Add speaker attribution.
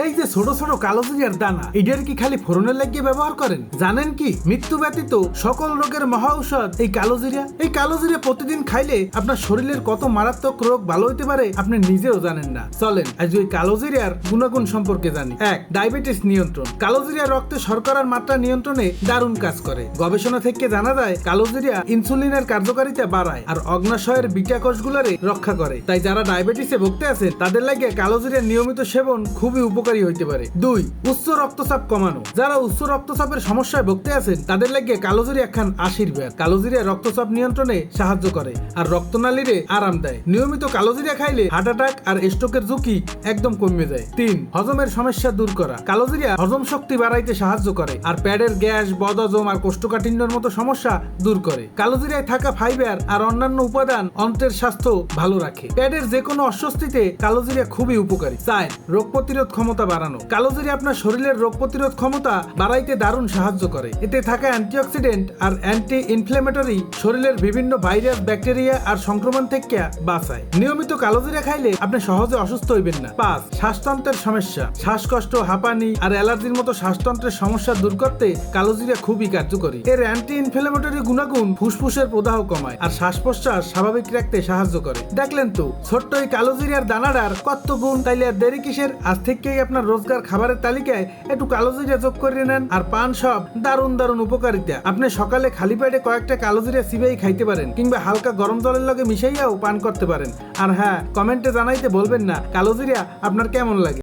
Speaker 1: এই যে ছোট ছোট কালোজিরার দানা, এটার কি খালি ফোড়নের লাগিয়ে ব্যবহার করেন? জানেন কি মৃত্যু ব্যতীত সকল রোগের মহা ঔষধ এই কালোজিরা। এই কালোজিরা প্রতিদিন খাইলে আপনার শরীরের কত মারাত্মক রোগ ভালো হইতে পারে আপনি নিজেও জানেন না। চলেন আজ ওই কালোজিরার গুণাগুণ সম্পর্কে জানি। 1. ডায়াবেটিস নিয়ন্ত্রণ। কালোজিরা রক্তে শর্করার মাত্রা নিয়ন্ত্রণে দারুণ কাজ করে। গবেষণা থেকে জানা যায় কালোজিরা ইনসুলিনের কার্যকারিতা বাড়ায় আর অগ্নাশয়ের বিটা কোষগুলোরে রক্ষা করে। তাই যারা ডায়াবেটিসে ভুগতে আছেন তাদের লাগে কালোজিরার নিয়মিত সেবন খুবই উপকারী হইতে পারে। 2. উচ্চ রক্তচাপ কমানো। যারা উচ্চ রক্তচাপের সমস্যায় ভুগতে আছেন তাদের লাগে কালোজিরা একখান আশীর্বাদ। কালোজিরা রক্তচাপ নিয়ন্ত্রণে সাহায্য করে আর রক্তনালীরে আরাম দেয়। নিয়মিত কালোজিরা খাইলে হার্ট অ্যাটাক আর স্ট্রোকের ঝুঁকি একদম কমে যায়। 3. হজমের সমস্যা দূর করা। কালোজিরা হজম শক্তি বাড়াইতে সাহায্য করে আর পেটের গ্যাস, বদহজম আর কোষ্ঠকাঠিন্যের মতো সমস্যা দূর করে। কালোজিরায় থাকা ফাইবার আর অন্যান্য উপাদান অন্ত্রের স্বাস্থ্য ভালো রাখে। পেটের যে কোনো অস্বস্তিতে কালোজিরা খুবই উপকারী। 4. রোগ প্রতিরোধ ক্ষমতা বাড়ানো। কালোজিরা আপনার শরীরের রোগ প্রতিরোধ ক্ষমতা বাড়াইতে দারুণ সাহায্য করে। এতে থাকা অ্যান্টিঅক্সিডেন্ট আর অ্যান্টি ইনফ্লেমেটরি শরীরের বিভিন্ন ভাইরাস, ব্যাকটেরিয়া আর সংক্রমণ থেকে বাঁচায়। নিয়মিত কালোজিরা খাইলে আপনি সহজে অসুস্থ হইবেন না। 5. শ্বাসতন্ত্রের সমস্যা, শ্বাসকষ্ট, হাঁপানি আর অ্যালার্জির মতো শ্বাসতন্ত্রের সমস্যা দূর করতে কালোজিরা খুবই কার্যকরী। এর অ্যান্টি ইনফ্লেমেটরি গুণাগুণ ফুসফুসের প্রদাহ কমায় আর শ্বাস প্রশ্বাস স্বাভাবিক রাখতে সাহায্য করে। দেখলেন তো ছোট্ট এই কালোজিরার দানাটার কত গুণ। তাইলে আর দেরি কিসের? আজ থেকেই আপনার রোজগার খাবারের তালিকায় একটু কালোজিরা যোগ করে নেন আর পান সব দারুণ দারুণ উপকারিতা। আপনি সকালে খালি পেটে কয়েকটা কালোজিরা চিবাই খাইতে পারেন কিংবা হালকা গরম জলের লগে মিশাইয়াও পান করতে পারেন। আর হ্যাঁ, কমেন্টে জানাইতে বলবেন না কালোজিরা আপনার কেমন লাগে।